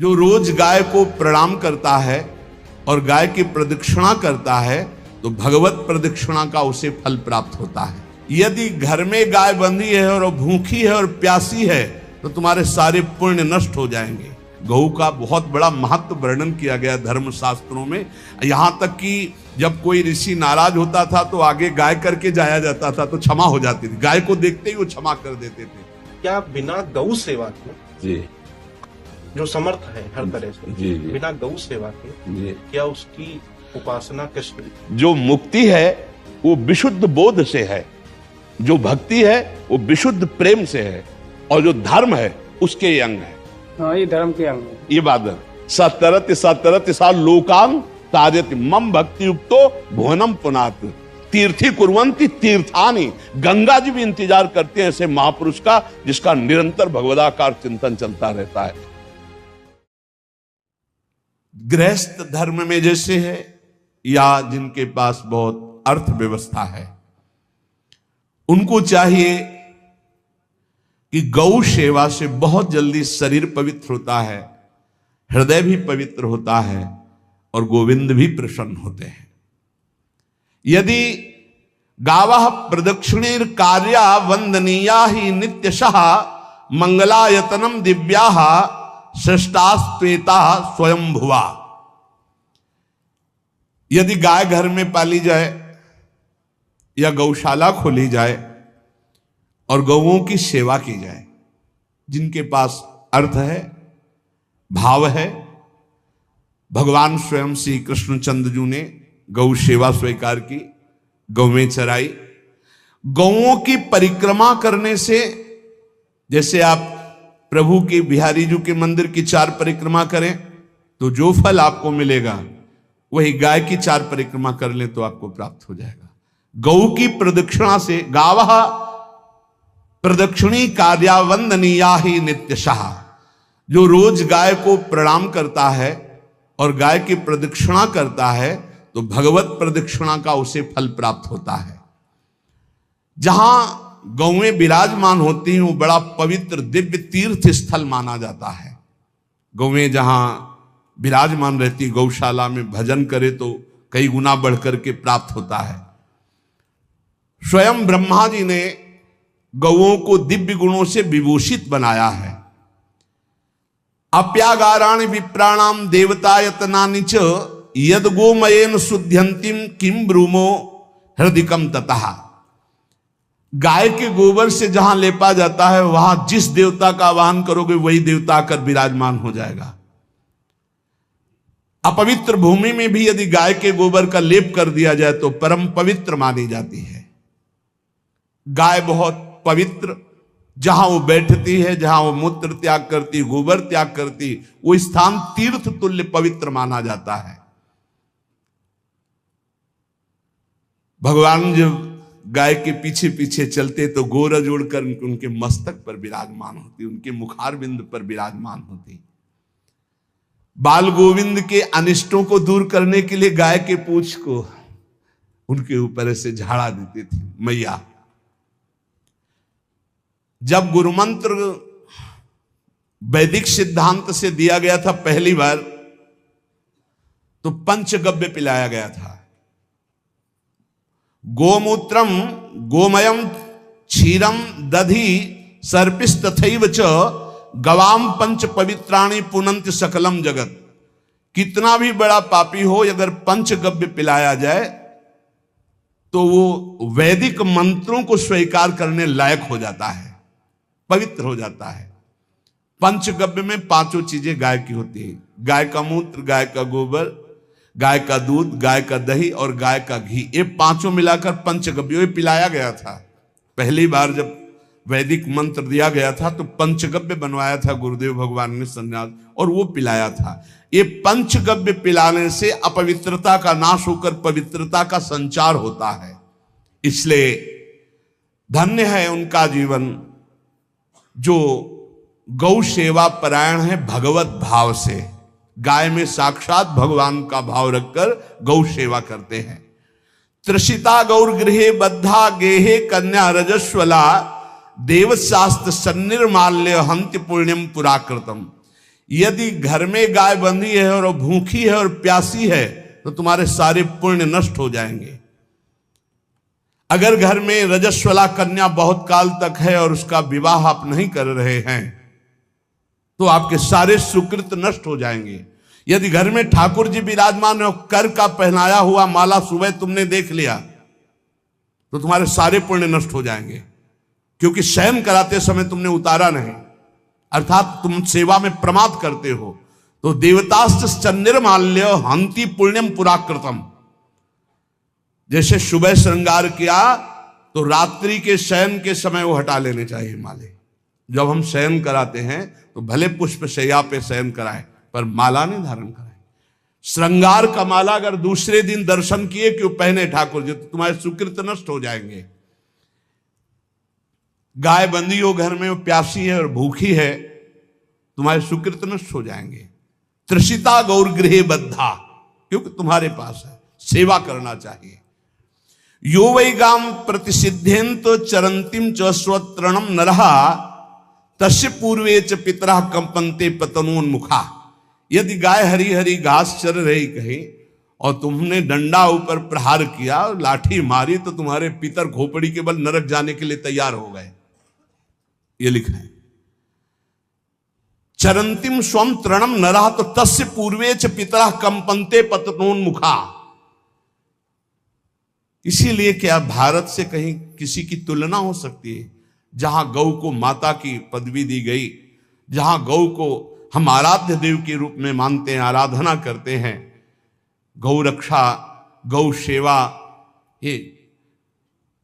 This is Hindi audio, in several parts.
जो रोज गाय को प्रणाम करता है और गाय की प्रदक्षिणा करता है तो भगवत प्रदक्षिणा का उसे फल प्राप्त होता है। यदि घर में गाय बंधी है और भूखी है और प्यासी है तो तुम्हारे सारे पुण्य नष्ट हो जाएंगे। गौ का बहुत बड़ा महत्व वर्णन किया गया धर्म शास्त्रों में, यहाँ तक कि जब कोई ऋषि नाराज होता था तो आगे गाय करके जाया जाता था तो क्षमा हो जाती थी। गाय को देखते ही वो क्षमा कर देते थे। क्या बिना गौ सेवा के जी जो समर्थ है हर तरह से जी जी बिना गौ सेवा के जी क्या उसकी उपासना कृष्ण जो मुक्ति है वो विशुद्ध बोध से है, जो भक्ति है वो विशुद्ध प्रेम से है, और जो धर्म है उसके ये अंग है। हाँ, ये धर्म के अंग है। ये बात है। सतरत सा लोकान ताजति मम भक्ति युक्तो भुवनम पुनात तीर्थी कुर्वन्ति तीर्थानि। गंगा जी भी इंतजार करते हैं ऐसे महापुरुष का जिसका निरंतर भगवदाकार चिंतन चलता रहता है। गृहस्थ धर्म में जैसे है या जिनके पास बहुत अर्थव्यवस्था है उनको चाहिए कि गौ सेवा से बहुत जल्दी शरीर पवित्र होता है, हृदय भी पवित्र होता है और गोविंद भी प्रसन्न होते हैं। यदि गावः प्रदक्षिणेर कार्या वंदनीया ही नित्यशः मंगलायतनम दिव्याः श्रेष्ठास्त्वेता स्वयं भुवा। यदि गाय घर में पाली जाए या गौशाला खोली जाए और गौओं की सेवा की जाए, जिनके पास अर्थ है, भाव है, भगवान स्वयं श्री कृष्णचंद्र जी ने गौ सेवा स्वीकार की, गौवें चराई। गौओं की परिक्रमा करने से, जैसे आप प्रभु के बिहारी जी के मंदिर की 4 परिक्रमा करें तो जो फल आपको मिलेगा वही गाय की 4 परिक्रमा कर ले तो आपको प्राप्त हो जाएगा। गौ की प्रदक्षिणा से गावः प्रदक्षिणी कार्या वंदनीया ही नित्यशः। जो रोज गाय को प्रणाम करता है और गाय की प्रदक्षिणा करता है तो भगवत प्रदक्षिणा का उसे फल प्राप्त होता है। जहां गौएं विराजमान होती हैं वो बड़ा पवित्र दिव्य तीर्थ स्थल माना जाता है। गौएं जहां विराजमान रहती, गौशाला में भजन करे तो कई गुना बढ़कर के प्राप्त होता है। स्वयं ब्रह्मा जी ने गौओं को दिव्य गुणों से विभूषित बनाया है। अप्यागाराणि विप्राणाम देवतायतनानि च यद गोमयेन शुद्ध्यंतिम किम ब्रूमो हृदिकम ततः। गाय के गोबर से जहां लेपा जाता है वहां जिस देवता का आवाहन करोगे वही देवता आकर विराजमान हो जाएगा। अपवित्र भूमि में भी यदि गाय के गोबर का लेप कर दिया जाए तो परम पवित्र मानी जाती है। गाय बहुत पवित्र, जहां वो बैठती है, जहां वो मूत्र त्याग करती, गोबर त्याग करती, वो स्थान तीर्थ तुल्य पवित्र माना जाता है। भगवान जब गाय के पीछे पीछे चलते तो गोरज उड़कर उनके मस्तक पर विराजमान होती, उनके मुखार बिंद पर विराजमान होती। बाल गोविंद के अनिष्टों को दूर करने के लिए गाय के पूंछ को उनके ऊपर ऐसे झाड़ा देती थी मैया। जब गुरुमंत्र वैदिक सिद्धांत से दिया गया था पहली बार तो पंचगव्य पिलाया गया था। गोमूत्रम गोमयम क्षीरम दधि सर्पिस्तथैव च गवाम पंच पवित्राणि पुनंत सकलम जगत। कितना भी बड़ा पापी हो अगर पंचगव्य पिलाया जाए तो वो वैदिक मंत्रों को स्वीकार करने लायक हो जाता है, पवित्र हो जाता है। पंचगव्य में 5 चीजें गाय की होती है। गाय का मूत्र, गाय का गोबर, गाय का दूध, गाय का दही और गाय का घी, ये 5 मिलाकर पंचगव्य पिलाया गया था। पहली बार जब वैदिक मंत्र दिया गया था तो पंचगव्य बनवाया था गुरुदेव भगवान ने संन्यास, और वो पिलाया था। ये पंचगव्य पिलाने से अपवित्रता का नाश होकर पवित्रता का संचार होता है। इसलिए धन्य है उनका जीवन जो गौ सेवा परायण है भगवत भाव से। गाय में साक्षात भगवान का भाव रखकर गौ सेवा करते हैं। त्रिषिता गौर गृहे बद्धा गेहे कन्या रजस्वला देवशास्त्र सन्निर्माल्य हंति पुण्यम पुराकृतम। यदि घर में गाय बंधी है और भूखी है और प्यासी है तो तुम्हारे सारे पुण्य नष्ट हो जाएंगे। अगर घर में रजस्वला कन्या बहुत काल तक है और उसका विवाह आप नहीं कर रहे हैं तो आपके सारे सुकृत नष्ट हो जाएंगे। यदि घर में ठाकुर जी विराजमान है, कर का पहनाया हुआ माला सुबह तुमने देख लिया तो तुम्हारे सारे पुण्य नष्ट हो जाएंगे, क्योंकि शयन कराते समय तुमने उतारा नहीं, अर्थात तुम सेवा में प्रमाद करते हो। तो देवताश्च निर्माल्य हंति पुण्यम पुराकृतम। जैसे सुबह श्रृंगार किया तो रात्रि के शयन के समय वो हटा लेने चाहिए माले। जब हम शयन कराते हैं तो भले पुष्प शैया पे शयन कराएं पर माला नहीं धारण कराएं। श्रृंगार का माला अगर दूसरे दिन दर्शन किए क्यों पहने ठाकुर जी तो तुम्हारे सुकृत नष्ट हो जाएंगे। गाय बंदी हो घर में, वो प्यासी है और भूखी है, तुम्हारे सुकृत नष्ट हो जाएंगे। त्रिषिता गौर गृहे बद्धा, क्योंकि तुम्हारे पास है, सेवा करना चाहिए। यो वै गाम प्रतिसिद्धेन तो चरंतिम च स्वतरणम नरहा तस्य पूर्वे च पितरा कंपन्ते पतनोन्मुखा। यदि गाय हरी हरी घास चर रही कहीं और तुमने डंडा ऊपर प्रहार किया, लाठी मारी तो तुम्हारे पितर खोपड़ी के बल नरक जाने के लिए तैयार हो गए। ये लिखा है चरंतिम स्वम तृणम नरहा तो तस्य पूर्वे च पितरा कंपन्ते पतनोन्मुखा। इसीलिए क्या भारत से कहीं किसी की तुलना हो सकती है जहां गौ को माता की पदवी दी गई, जहां गौ को हम आराध्य देव के रूप में मानते हैं, आराधना करते हैं। गौ रक्षा, गौ सेवा, ये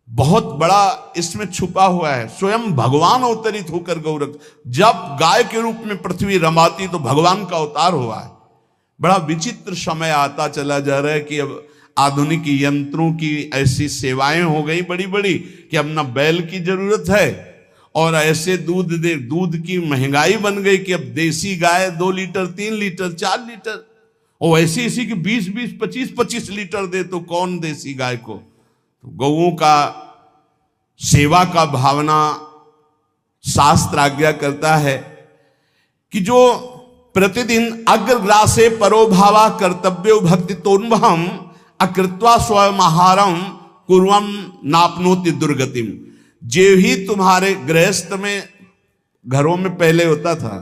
बहुत बड़ा इसमें छुपा हुआ है। स्वयं भगवान अवतरित होकर गौ रक्षा, जब गाय के रूप में पृथ्वी रमाती तो भगवान का अवतार हुआ है। बड़ा विचित्र समय आता चला जा रहा है कि अब आधुनिक यंत्रों की ऐसी सेवाएं हो गई बड़ी बड़ी कि अब ना बैल की जरूरत है और ऐसे दूध की महंगाई बन गई कि अब देसी गाय 2 लीटर 3 लीटर 4 लीटर और ऐसी ऐसी कि 20-20 25-25 लीटर दे तो कौन देसी गाय को। तो गौओं का सेवा का भावना शास्त्र आज्ञा करता है कि जो प्रतिदिन अग्रग्रासे परोभावा कर्तव्यो भक्ति तोन्वहम अकृत्वा स्वयं आहारम कुर्वम नापनोति दुर्गतिम। जे ही तुम्हारे गृहस्थ में घरों में पहले होता था,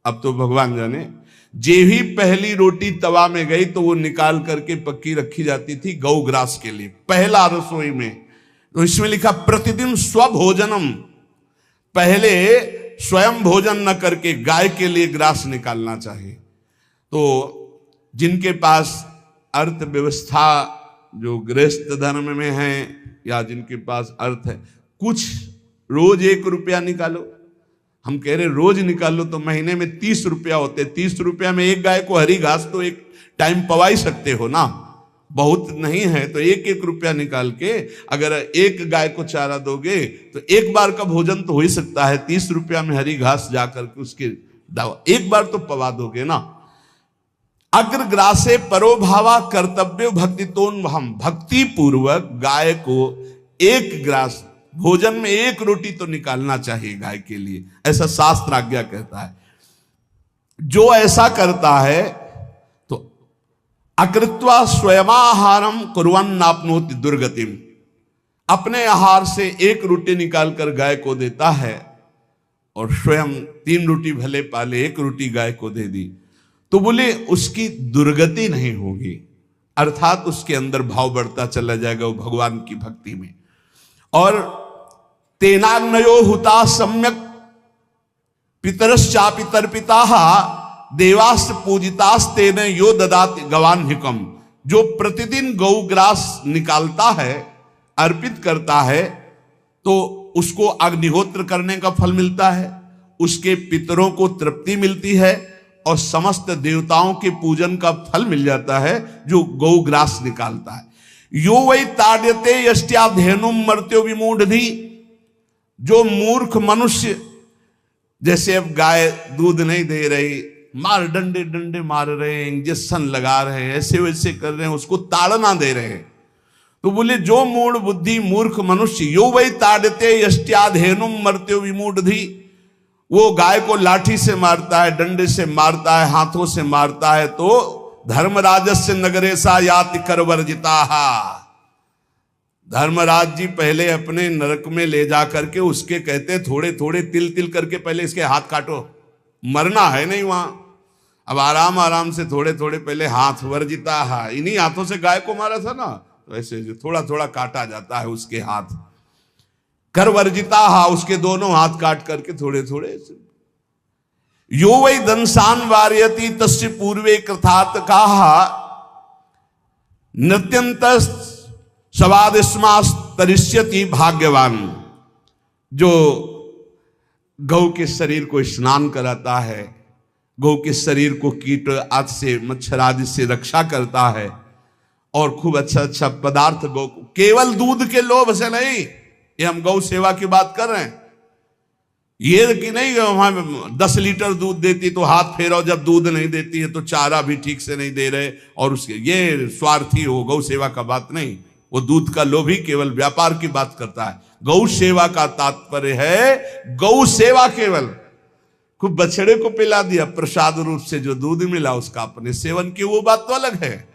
अब तो भगवान जाने, जे ही पहली रोटी तवा में गई तो वो निकाल करके पक्की रखी जाती थी गौग्रास के लिए, पहला रसोई में। तो इसमें लिखा प्रतिदिन स्वभोजनम, पहले स्वयं भोजन न करके गाय के लिए ग्रास निकालना चाहिए। तो जिनके पास अर्थव्यवस्था जो गृहस्थ धर्म में है या जिनके पास अर्थ है, कुछ रोज 1 रुपया निकालो। हम कह रहे रोज निकालो तो महीने में 30 रुपया होते। 30 रुपया में एक गाय को हरी घास तो एक टाइम पवा ही सकते हो ना, बहुत नहीं है तो 1-1 रुपया निकाल के अगर एक गाय को चारा दोगे तो एक बार का भोजन तो हो ही सकता है। 30 रुपया में हरी घास जाकर के उसके एक बार तो पवा दोगे ना। अग्रग्रासे परोभावा कर्तव्य भक्ति तोन्वहम, भक्ति पूर्वक गाय को 1 ग्रास भोजन में 1 रोटी तो निकालना चाहिए गाय के लिए, ऐसा शास्त्र आज्ञा कहता है। जो ऐसा करता है तो अकृत्वा स्वयमाहारम कुर्वन् नाप्नोति दुर्गतिम, अपने आहार से 1 रोटी निकालकर गाय को देता है और स्वयं 3 रोटी भले पाले 1 रोटी गाय को दे दी तो बोले उसकी दुर्गति नहीं होगी, अर्थात उसके अंदर भाव बढ़ता चला जाएगा वो भगवान की भक्ति में। और तेनाग्नयो हुता सम्यक पितरश्चापि तर्पिताः देवास्त पूजितास्तेन यो ददाति गवान्हिकम। जो प्रतिदिन गौग्रास निकालता है, अर्पित करता है, तो उसको अग्निहोत्र करने का फल मिलता है, उसके पितरों को तृप्ति मिलती है और समस्त देवताओं के पूजन का फल मिल जाता है जो गौग्रास निकालता है। यो वै ताड्यते यष्ट्याधेनुम मर्त्यो विमूढ़धि। जो मूर्ख मनुष्य, जैसे अब गाय दूध नहीं दे रही, मार डंडे डंडे मार रहे हैं, इंजेक्शन लगा रहे हैं, ऐसे वैसे कर रहे हैं, उसको ताड़ना दे रहे हैं, तो बोले जो मूढ़ बुद्धि मूर्ख मनुष्य, यो वै ताड्यते यष्ट्याधेनुम मर्त्यो विमूढ़धि, वो गाय को लाठी से मारता है, डंडे से मारता है, हाथों से मारता है, तो धर्मराजस्य नगरेशा याति करवर्जिता। धर्मराज जी पहले अपने नरक में ले जा करके उसके कहते थोड़े थोड़े तिल तिल करके पहले इसके हाथ काटो, मरना है नहीं वहां। अब आराम आराम से थोड़े थोड़े पहले हाथ वर्जिता, इन्हीं हाथों से गाय को मारा था ना, तो ऐसे थोड़ा थोड़ा काटा जाता है उसके हाथ। कर वर्जिता, उसके दोनों हाथ काट करके थोड़े थोड़े। यो वै दंसान वार्यति तस्य पूर्वे कृतार्थ कहा नृत्यंत सवादिस्मास तरिष्यति भाग्यवान। जो गौ के शरीर को स्नान कराता है, गौ के शरीर को कीट आदि से मच्छर आदि से रक्षा करता है, और खूब अच्छा अच्छा पदार्थ गौ, केवल दूध के लोभ से नहीं, ये हम गौ सेवा की बात कर रहे हैं। ये कि नहीं वहां 10 लीटर दूध देती तो हाथ फेरो, जब दूध नहीं देती है तो चारा भी ठीक से नहीं दे रहे, और उसके ये स्वार्थी हो, गौ सेवा का बात नहीं। वो दूध का लोभी केवल व्यापार की बात करता है। गौ सेवा का तात्पर्य है गौ सेवा केवल, खूब बछड़े को पिला दिया प्रसाद रूप से, जो दूध मिला उसका अपने सेवन की, वो बात तो अलग है।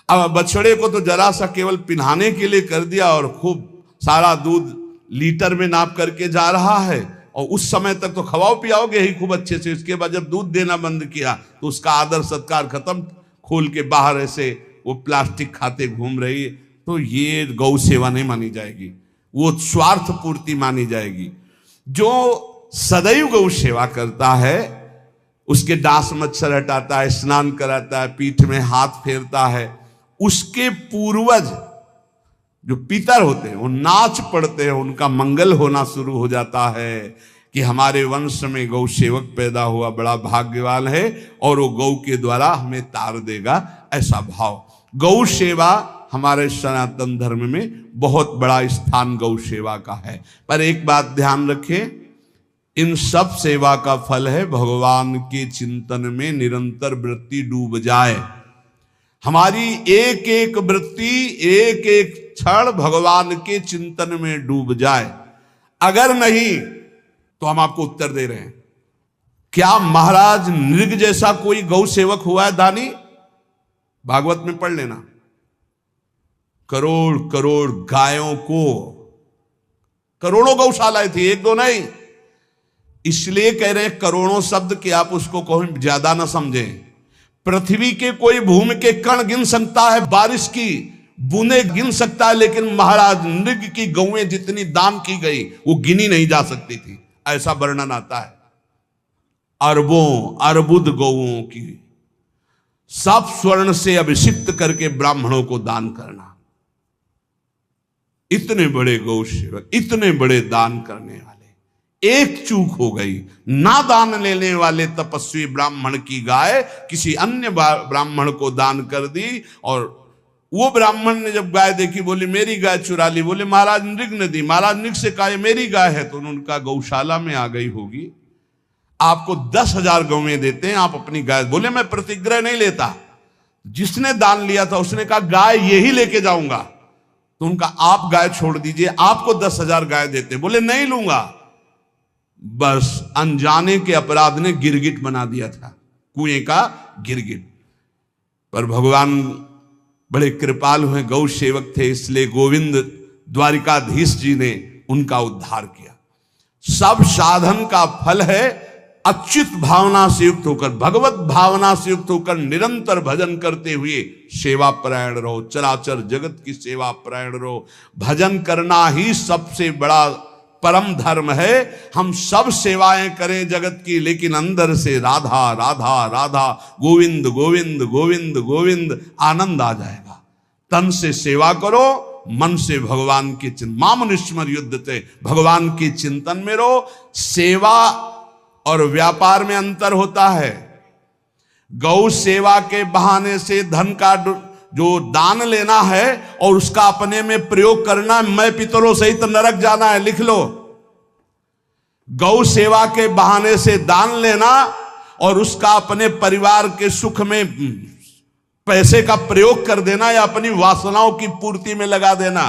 अब बछड़े को तो जरा सा केवल पिन्हाने के लिए कर दिया, और खूब सारा दूध लीटर में नाप करके जा रहा है, और उस समय तक तो खवाओ पियाओगे ही खूब अच्छे से। इसके बाद जब दूध देना बंद किया तो उसका आदर सत्कार खत्म, खोल के बाहर ऐसे वो प्लास्टिक खाते घूम रही है, तो ये गौ सेवा नहीं मानी जाएगी, वो स्वार्थ पूर्ति मानी जाएगी। जो सदैव गौ सेवा करता है, उसके डांस मच्छर हटाता है, स्नान कराता है, पीठ में हाथ फेरता है, उसके पूर्वज जो पितर होते हैं वो नाच पड़ते हैं, उनका मंगल होना शुरू हो जाता है कि हमारे वंश में गौ सेवक पैदा हुआ, बड़ा भाग्यवान है, और वो गौ के द्वारा हमें तार देगा, ऐसा भाव। गौ सेवा हमारे सनातन धर्म में बहुत बड़ा स्थान गौ सेवा का है। पर एक बात ध्यान रखें, इन सब सेवा का फल है भगवान के चिंतन में निरंतर वृत्ति डूब जाए। हमारी एक एक वृत्ति, एक एक क्षण भगवान के चिंतन में डूब जाए। अगर नहीं तो हम आपको उत्तर दे रहे हैं, क्या महाराज नृग जैसा कोई गौ सेवक हुआ है दानी? भागवत में पढ़ लेना, करोड़ करोड़ गायों को, करोड़ों गौशालाएं थी, एक दो नहीं। इसलिए कह रहे हैं करोड़ों शब्द कि आप उसको कहीं ज्यादा ना समझें। पृथ्वी के कोई भूमि के कण गिन सकता है, बारिश की बूंदे गिन सकता है, लेकिन महाराज नृग की गौएं जितनी दान की गई वो गिनी नहीं जा सकती थी, ऐसा वर्णन आता है। अरबों अर्बुद गौओं की सब स्वर्ण से अभिषिक्त करके ब्राह्मणों को दान करना। इतने बड़े गौ सेवक, इतने बड़े दान करने वाले, एक चूक हो गई, ना दान लेने वाले तपस्वी ब्राह्मण की गाय किसी अन्य ब्राह्मण को दान कर दी, और वो ब्राह्मण ने जब गाय देखी बोली मेरी गाय चुरा ली। बोले महाराज नृग ने दी। महाराज नृग से कहा मेरी गाय है, तो उनका गौशाला में आ गई होगी, आपको 10,000 गौएं देते हैं, आप अपनी गाय। बोले मैं प्रतिग्रह नहीं लेता। जिसने दान लिया था उसने कहा गाय यही लेके जाऊंगा, तो उनका आप गाय छोड़ दीजिए, आपको 10,000 गाय देते। बोले नहीं लूंगा। बस अनजाने के अपराध ने गिरगिट बना दिया था, कुएं का गिरगिट। पर भगवान बड़े कृपालु हैं, गौ सेवक थे, इसलिए गोविंद द्वारिकाधीश जी ने उनका उद्धार किया। सब साधन का फल है अच्युत भावना से युक्त होकर, भगवत भावना से युक्त होकर निरंतर भजन करते हुए सेवा परायण रहो, चराचर जगत की सेवा परायण रहो। भजन करना ही सबसे बड़ा परम धर्म है। हम सब सेवाएं करें जगत की, लेकिन अंदर से राधा राधा राधा, गोविंद गोविंद गोविंद गोविंद, आनंद आ जाएगा। तन से सेवा करो, मन से भगवान के चिंतन, मामनुष्मर युद्ध से भगवान के चिंतन में रहो। सेवा और व्यापार में अंतर होता है। गौ सेवा के बहाने से धन का जो दान लेना है और उसका अपने में प्रयोग करना, मैं पितरों सहित नरक जाना है, लिख लो। गौ सेवा के बहाने से दान लेना और उसका अपने परिवार के सुख में पैसे का प्रयोग कर देना या अपनी वासनाओं की पूर्ति में लगा देना,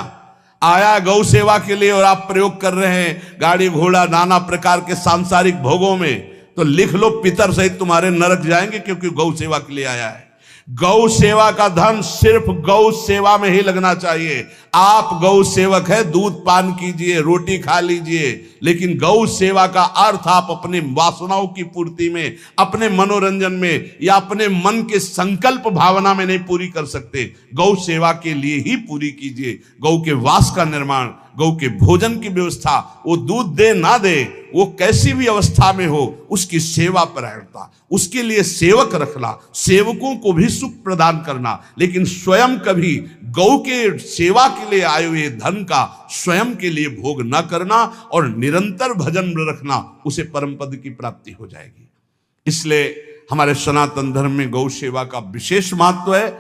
आया गौ सेवा के लिए और आप प्रयोग कर रहे हैं गाड़ी घोड़ा नाना प्रकार के सांसारिक भोगों में, तो लिख लो पितर सहित तुम्हारे नरक जाएंगे, क्योंकि गौ सेवा के लिए आया है। गौ सेवा का धन सिर्फ गौ सेवा में ही लगना चाहिए। आप गौ सेवक है, दूध पान कीजिए, रोटी खा लीजिए, लेकिन गौ सेवा का अर्थ आप अपने वासनाओं की पूर्ति में, अपने मनोरंजन में या अपने मन के संकल्प भावना में नहीं पूरी कर सकते। गौ सेवा के लिए ही पूरी कीजिए। गौ के वास का निर्माण, गौ के भोजन की व्यवस्था, वो दूध दे ना दे, वो कैसी भी अवस्था में हो, उसकी सेवा परायणता, उसके लिए सेवक रखना, सेवकों को भी सुख प्रदान करना, लेकिन स्वयं कभी गौ के सेवा के लिए आए हुए धन का स्वयं के लिए भोग न करना और निरंतर भजन रखना, उसे परम पद की प्राप्ति हो जाएगी। इसलिए हमारे सनातन धर्म में गौ सेवा का विशेष महत्व है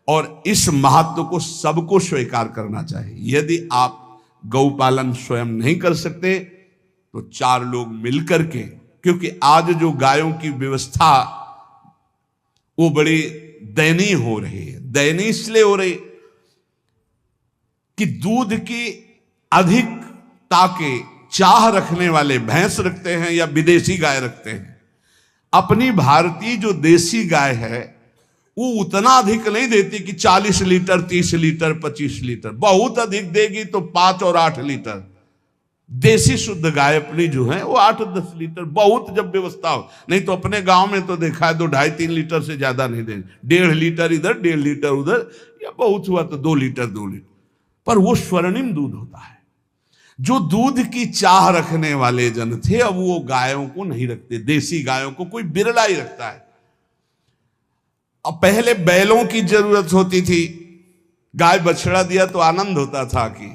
और इस महत्व को सबको स्वीकार करना चाहिए। यदि आप गौ पालन स्वयं नहीं कर सकते तो 4 लोग मिलकर के, क्योंकि आज जो गायों की व्यवस्था वो बड़ी दयनीय हो रही है। दयनीय इसलिए हो रही कि दूध की अधिकता के चाह रखने वाले भैंस रखते हैं या विदेशी गाय रखते हैं। अपनी भारतीय जो देसी गाय है वो उतना अधिक नहीं देती कि 40 लीटर 30 लीटर 25 लीटर, बहुत अधिक देगी तो 5 और 8 लीटर। देसी शुद्ध गाय अपनी जो है वो 8-10 लीटर, बहुत जब व्यवस्था हो। नहीं तो अपने गांव में तो देखा है 2-2.5-3 लीटर से ज्यादा नहीं देंगे, 1.5 लीटर इधर 1.5 लीटर उधर, या बहुत हुआ तो 2 लीटर 2 लीटर, पर वो स्वर्णिम दूध होता है। जो दूध की चाह रखने वाले जन थे अब वो गायों को नहीं रखते, देसी गायों को कोई बिरला ही रखता है। अब पहले बैलों की जरूरत होती थी, गाय बछड़ा दिया तो आनंद होता था कि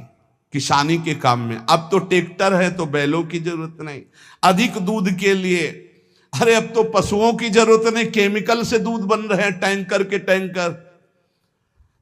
किसानी के काम में। अब तो ट्रैक्टर है तो बैलों की जरूरत नहीं। अधिक दूध के लिए अरे अब तो पशुओं की जरूरत नहीं, केमिकल से दूध बन रहे हैं, टैंकर के टैंकर।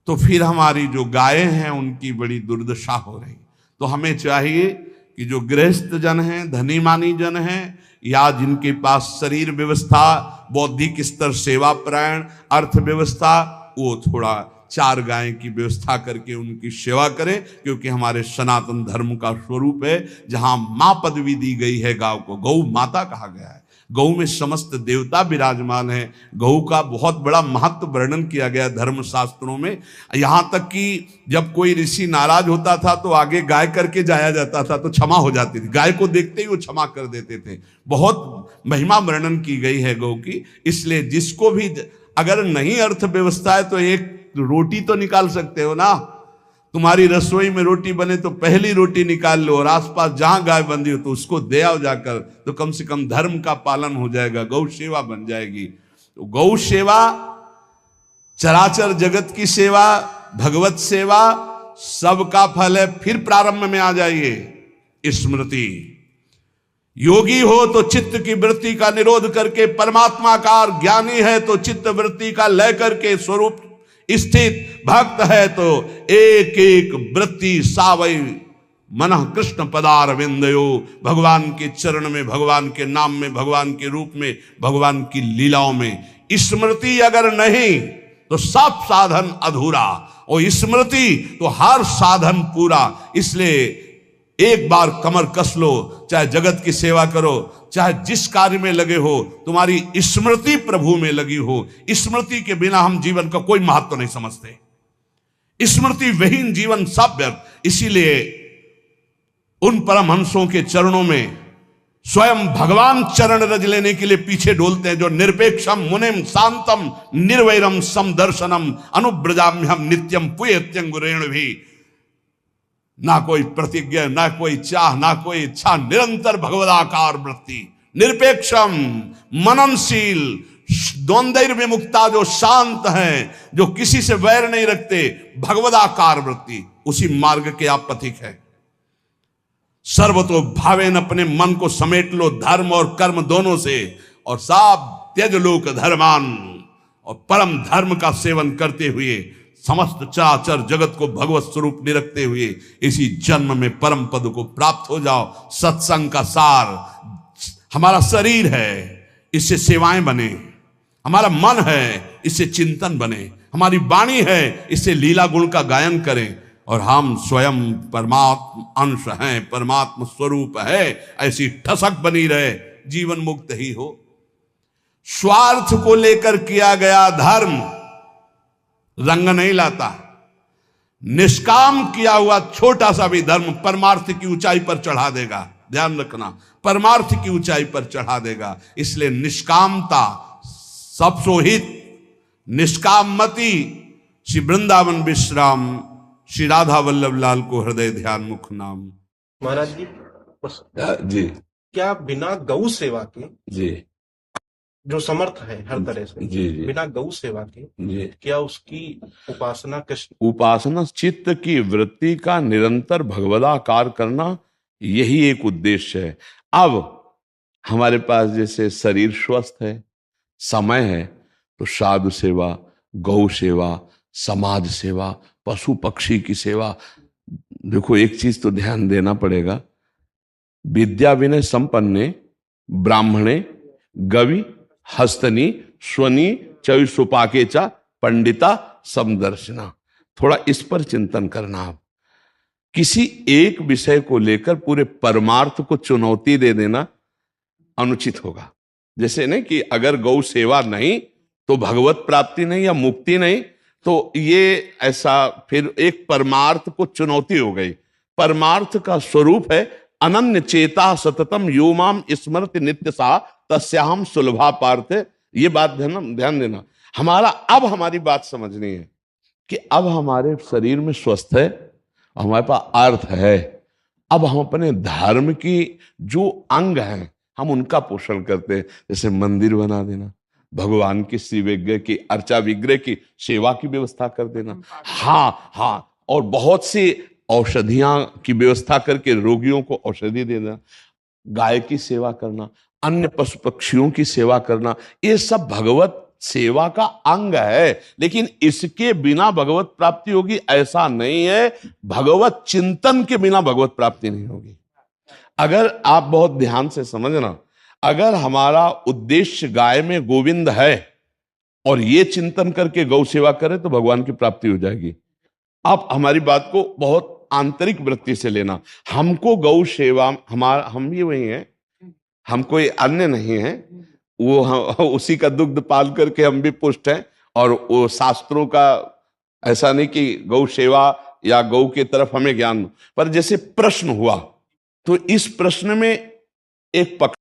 तो फिर हमारी जो गायें हैं उनकी बड़ी दुर्दशा हो रही। तो हमें चाहिए कि जो गृहस्थ जन हैं, धनी मानी जन हैं, या जिनके पास शरीर व्यवस्था, बौद्धिक स्तर, सेवा परायण, अर्थव्यवस्था, वो थोड़ा 4 गाय की व्यवस्था करके उनकी सेवा करें, क्योंकि हमारे सनातन धर्म का स्वरूप है। जहां मां पदवी दी गई है गांव को, गौ माता कहा गया है। गौ में समस्त देवता विराजमान है। गौ का बहुत बड़ा महत्व वर्णन किया गया धर्म शास्त्रों में। यहां तक कि जब कोई ऋषि नाराज होता था तो आगे गाय करके जाया जाता था तो क्षमा हो जाती थी। गाय को देखते ही वो क्षमा कर देते थे। बहुत महिमा वर्णन की गई है गौ की। इसलिए जिसको भी अगर नहीं अर्थव्यवस्था है तो एक रोटी तो निकाल सकते हो ना। तुम्हारी रसोई में रोटी बने तो पहली रोटी निकाल लो और आसपास जहां गाय बंधी हो तो उसको दे आओ जाकर, तो कम से कम धर्म का पालन हो जाएगा, गौ सेवा बन जाएगी। तो गौ सेवा, चराचर जगत की सेवा, भगवत सेवा, सबका फल है। फिर प्रारंभ में आ जाइए स्मृति। योगी हो तो चित्त की वृत्ति का निरोध करके परमात्माकार, ज्ञानी है तो चित्त वृत्ति का लय करके स्वरूप स्थित, भक्त है तो एक एक वृत्ति सावई मनः कृष्ण पदार विंदयो। भगवान के चरण में, भगवान के नाम में, भगवान के रूप में, भगवान की लीलाओं में स्मृति अगर नहीं तो सब साधन अधूरा, और स्मृति तो हर साधन पूरा। इसलिए एक बार कमर कस लो, चाहे जगत की सेवा करो, चाहे जिस कार्य में लगे हो, तुम्हारी स्मृति प्रभु में लगी हो। स्मृति के बिना हम जीवन का कोई महत्व नहीं समझते। स्मृति विहीन जीवन सब व्यर्थ। इसीलिए उन परमहंसों के चरणों में स्वयं भगवान चरण रज लेने के लिए पीछे डोलते हैं, जो निरपेक्षम मुनिम शांतम निर्वैरम समदर्शनम अनुब्रजाम्यहम नित्यम पुयत्यंगुरेण भी। ना कोई प्रतिज्ञा, ना कोई चाह, ना कोई इच्छा, निरंतर भगवदाकार वृत्ति, निरपेक्षम मननशील, द्वंद्व विमुक्ता, जो शांत हैं, जो किसी से वैर नहीं रखते, भगवदाकार वृत्ति, उसी मार्ग के आप पथिक हैं। सर्वतो भावेन अपने मन को समेट लो धर्म और कर्म दोनों से, और साब त्यज लोक धर्मान, और परम धर्म का सेवन करते हुए समस्त चराचर जगत को भगवत स्वरूप निरखते हुए इसी जन्म में परम पद को प्राप्त हो जाओ। सत्संग का सार हमारा शरीर है, इससे सेवाएं बने। हमारा मन है, इससे चिंतन बने। हमारी वाणी है, इससे लीला गुण का गायन करें। और हम स्वयं परमात्म अंश हैं, परमात्म स्वरूप है, ऐसी ठसक बनी रहे, जीवन मुक्त ही हो। स्वार्थ को लेकर किया गया धर्म रंग नहीं लाता। निष्काम किया हुआ छोटा सा भी धर्म परमार्थ की ऊंचाई पर चढ़ा देगा। ध्यान रखना, परमार्थ की ऊंचाई पर चढ़ा देगा। इसलिए निष्कामता सब सोहित, निष्कामति। श्री वृंदावन विश्राम श्री राधा वल्लभ लाल को हृदय ध्यान मुख नाम। महाराज जी बस जी क्या बिना गौ सेवा के, जी जो समर्थ है हर तरह से, जी जी बिना गौ सेवा के जी क्या उसकी उपासना कृष्ण? उपासना चित्त की वृत्ति का निरंतर भगवदाकार करना, यही एक उद्देश्य है। अब हमारे पास जैसे शरीर स्वस्थ है, समय है, तो साधु सेवा, गौ सेवा, समाज सेवा, पशु पक्षी की सेवा। देखो एक चीज तो ध्यान देना पड़ेगा, विद्या विनय संपन्ने ब्राह्मणे गवि हस्तनी स्वनी चयुसुपाके चा पंडिता समदर्शना। थोड़ा इस पर चिंतन करना। आप किसी एक विषय को लेकर पूरे परमार्थ को चुनौती दे देना अनुचित होगा। जैसे नहीं कि अगर गौ सेवा नहीं तो भगवत प्राप्ति नहीं या मुक्ति नहीं, तो ये ऐसा फिर एक परमार्थ को चुनौती हो गई। परमार्थ का स्वरूप है अनन्य चेता सततम यो माम स्मरति नित्य सा तस्याहम सुलभा पार्थ। ये बात ध्यान देना। हमारी बात समझनी है कि अब हमारे शरीर में स्वस्थ है, हमारे पास अर्थ है। अब हम अपने धर्म की जो अंग हैं हम उनका पोषण करते हैं। जैसे मंदिर बना देना, भगवान की श्री विग्रह की अर्चा विग्रह की सेवा की व्यवस्था कर देना। हाँ, और बहुत सी औषधियां की व्यवस्था करके रोगियों को औषधि देना, गाय की सेवा करना, अन्य पशु पक्षियों की सेवा करना, ये सब भगवत सेवा का अंग है। लेकिन इसके बिना भगवत प्राप्ति होगी ऐसा नहीं है। भगवत चिंतन के बिना भगवत प्राप्ति नहीं होगी। अगर आप बहुत ध्यान से समझना, अगर हमारा उद्देश्य गाय में गोविंद है और ये चिंतन करके गौ सेवा करें तो भगवान की प्राप्ति हो जाएगी। आप हमारी बात को बहुत आंतरिक वृत्ति से लेना। हमको गौ सेवा, हम भी वही हैं, हम कोई अन्य नहीं है। उसी का दुग्ध पाल करके हम भी पुष्ट हैं। और वो शास्त्रों का ऐसा नहीं कि गौ सेवा या गौ की तरफ हमें ज्ञान, पर जैसे प्रश्न हुआ तो इस प्रश्न में एक पक्ष